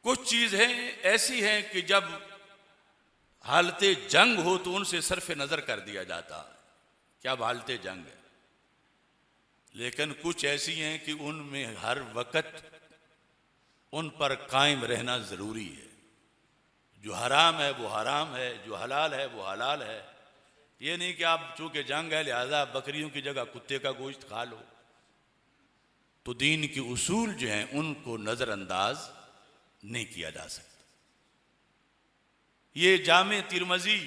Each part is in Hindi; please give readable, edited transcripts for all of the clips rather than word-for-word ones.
कुछ चीजें ऐसी हैं कि जब हालत जंग हो तो उनसे सरफ नजर कर दिया जाता है कि अब हालत जंग है, लेकिन कुछ ऐसी हैं कि उनमें हर वक्त उन पर कायम रहना जरूरी है। जो हराम है वो हराम है, जो हलाल है वो हलाल है। ये नहीं कि आप चूंकि जंग है लिहाजा बकरियों की जगह कुत्ते का गोश्त खा लो। तो दीन के उसूल जो हैं उनको नजरअंदाज नहीं किया जा सकता। ये जामे तिरमजी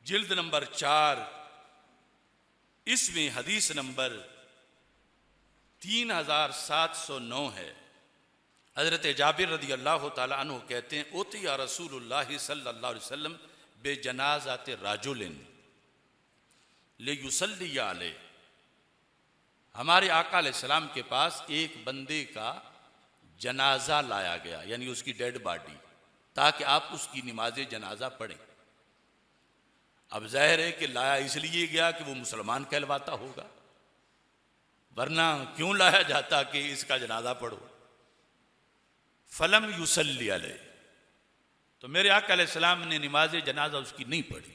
जिल्द नंबर 4, इसमें हदीस नंबर 3709 है। हजरत जाबिर रदी अल्लाह ताला अन्हु कहते हैं, उतिया रसूलुल्लाह सल्लल्लाहु अलैहि वसल्लम बेजनाज़ात राजुलिन लियुसल्ली अलैहि। हमारे आका अलैहिस्सलाम के पास एक बंदे का जनाजा लाया गया, यानी उसकी डेड बॉडी, ताकि आप उसकी नमाज जनाजा पढ़ें। अब जाहिर है कि लाया इसलिए गया कि वो मुसलमान कहलवाता होगा, वरना क्यों लाया जाता कि इसका जनाजा पढ़ो। फलम युसल्ली अलैहि, तो मेरे आका अलैहिस्सलाम ने नमाज जनाजा उसकी नहीं पढ़ी,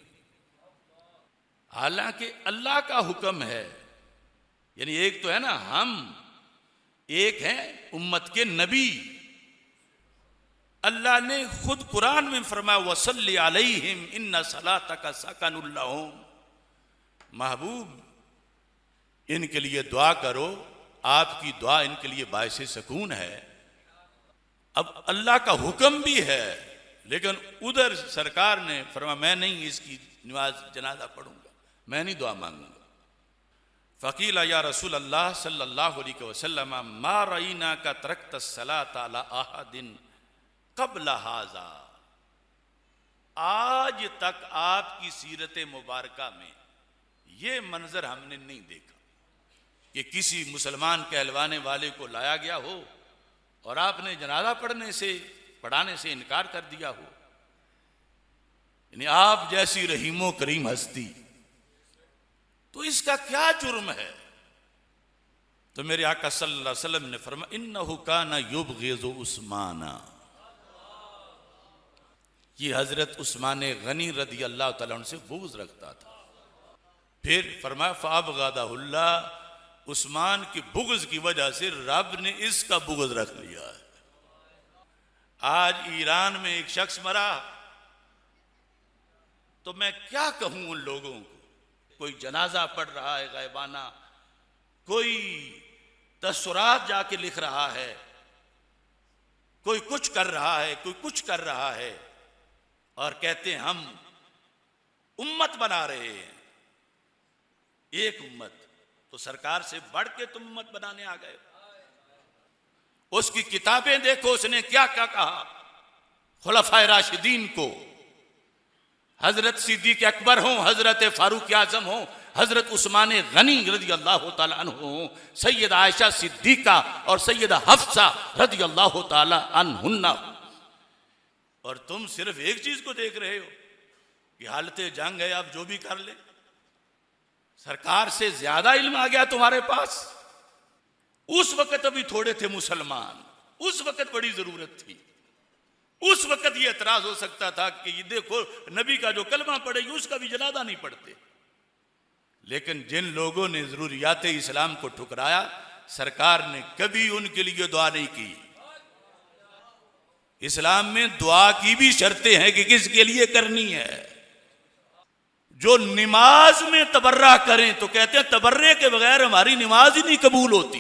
हालांकि अल्लाह का हुक्म है। यानी एक तो है ना, हम एक हैं उम्मत के नबी। अल्लाह ने खुद कुरान में फरमाया वसल्ली अलैहिम इन्ना सलातका सकनुल लहुम। महबूब इनके लिए दुआ करो, आपकी दुआ इनके लिए बायसे सुकून है। अब अल्लाह का हुक्म भी है, लेकिन उधर सरकार ने फरमाया मैं नहीं इसकी नमाज जनाजा पढ़ूंगा, मैं नहीं दुआ मांगूंगा। फ़क़ीला या रसूल अल्लाह सल्लल्लाहु अलैहि वसल्लम मा रईना का तरक्त सलात अला अहदिन क़ब्ल हाज़ा। आज तक आपकी सीरत मुबारका में ये मंजर हमने नहीं देखा कि किसी मुसलमान कहलवाने वाले को लाया गया हो और आपने जनाजा पढ़ाने से इनकार कर दिया हो। यानी आप जैसी रहीमो करीम हस्ती, तो इसका क्या जुर्म है? तो मेरे आका सल्लल्लाहु अलैहि वसल्लम ने फरमाया इन्नहु काना युबग़िज़ु उस्माना। ये हजरत उस्मान गनी रदी अल्लाह तआला अन्हु से बुग़्ज़ रखता था। फिर फरमाया फ़अबग़दहुल्लाह, उस्मान की बुग़्ज़ की वजह से रब ने इसका बुग़्ज़ रख लिया है। आज ईरान में एक शख्स मरा, तो मैं क्या कहूं उन लोगों को? कोई जनाजा पढ़ रहा है गायबाना, कोई तस्सुरात जाके लिख रहा है, कोई कुछ कर रहा है, कोई कुछ कर रहा है, और कहते हैं हम उम्मत बना रहे हैं, एक उम्मत। तो सरकार से बढ़ के तुम उम्मत बनाने आ गए। उसकी किताबें देखो, उसने क्या क्या कहा खुलफाए राशिदीन को। हजरत सिद्दीक अकबर हो, हजरत फारूक आजम हो, हजरत उस्मान गनी रदी अल्लाह ताला अन्हु हो, सैयद आयशा सिद्दीका और सैयद हफ्सा रदी अल्लाह ताला अन्हुन्ना। और तुम सिर्फ एक चीज को देख रहे हो कि हालत जंग है, आप जो भी कर ले। सरकार से ज्यादा इल्म आ गया तुम्हारे पास। उस वक्त अभी थोड़े थे मुसलमान, उस वक्त बड़ी जरूरत थी। उस वक्त ये एतराज हो सकता था कि ये देखो नबी का जो कलमा पढ़ेगी उसका भी जनाजा नहीं पढ़ते। लेकिन जिन लोगों ने जरूरियात इस्लाम को ठुकराया, सरकार ने कभी उनके लिए दुआ नहीं की। इस्लाम में दुआ की भी शर्तें हैं कि किसके लिए करनी है। जो नमाज में तबर्रा करें तो कहते हैं तबर्रे के बगैर हमारी नमाज ही नहीं कबूल होती।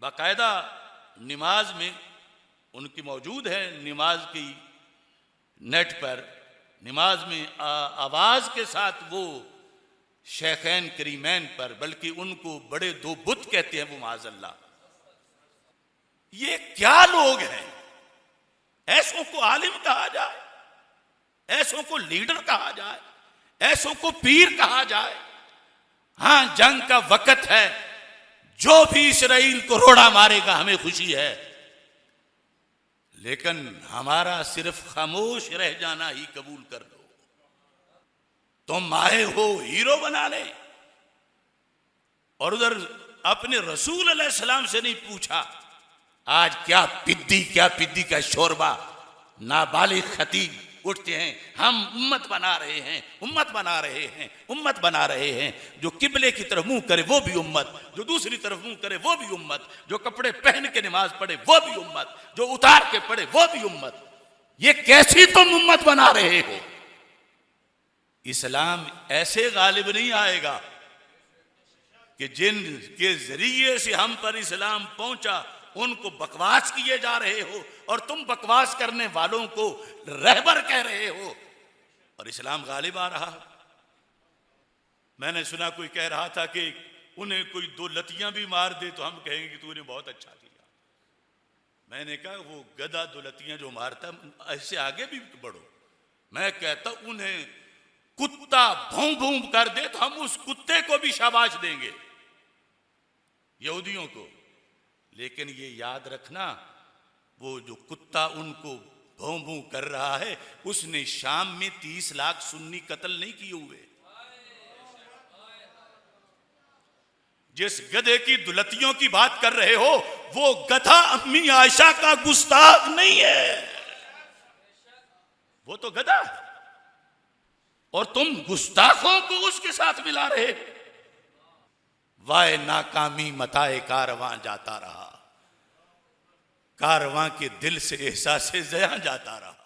बाकायदा नमाज में उनकी मौजूद है, नमाज की नेट पर नमाज में आवाज के साथ वो शेखैन करीमैन पर, बल्कि उनको बड़े दो बुत कहते हैं वो माज़अल्लाह। ये क्या लोग हैं? ऐसों को आलिम कहा जाए, ऐसों को लीडर कहा जाए, ऐसों को पीर कहा जाए। हां, जंग का वक्त है, जो भी इसराइल को रोड़ा मारेगा हमें खुशी है, लेकिन हमारा सिर्फ खामोश रह जाना ही कबूल कर लो। तुम आए हो हीरो बना ले, और उधर अपने रसूल अलैहिस्सलाम से नहीं पूछा आज क्या पिद्दी का शोरबा, नाबालिग खतीब उठते हैं, हम उम्मत बना रहे हैं, उम्मत बना रहे हैं, उम्मत बना रहे हैं। जो किबले की तरफ मुंह करे वो भी उम्मत, जो दूसरी तरफ मुंह करे वो भी उम्मत, जो कपड़े पहन के नमाज पढ़े वो भी उम्मत, जो उतार के पढ़े वो भी उम्मत। ये कैसी तुम उम्मत बना रहे हो? इस्लाम ऐसे गालिब नहीं आएगा कि जिनके जरिए से हम पर इस्लाम पहुंचा उनको बकवास किए जा रहे हो और तुम बकवास करने वालों को रहबर कह रहे हो और इस्लाम गालिब आ रहा। मैंने सुना कोई कह रहा था कि उन्हें कोई 2 लतियां भी मार दे तो हम कहेंगे कि तूने बहुत अच्छा किया। मैंने कहा वो गधा 2 लतियां जो मारता, ऐसे आगे भी बढ़ो। मैं कहता उन्हें कुत्ता भौं भौं कर दे तो हम उस कुत्ते को भी शाबाश देंगे, यहूदियों को। लेकिन ये याद रखना, वो जो कुत्ता उनको भौं भौं कर रहा है उसने शाम में 30 लाख सुन्नी कत्ल नहीं किए हुए। जिस गधे की दुलतियों की बात कर रहे हो वो गधा अम्मी आयशा का गुस्ताख नहीं है, वो तो गधा है और तुम गुस्ताखों को उसके साथ मिला रहे। वाय नाकामी मताए कारवां जाता रहा, कारवां के दिल से एहसास ज़या जाता रहा।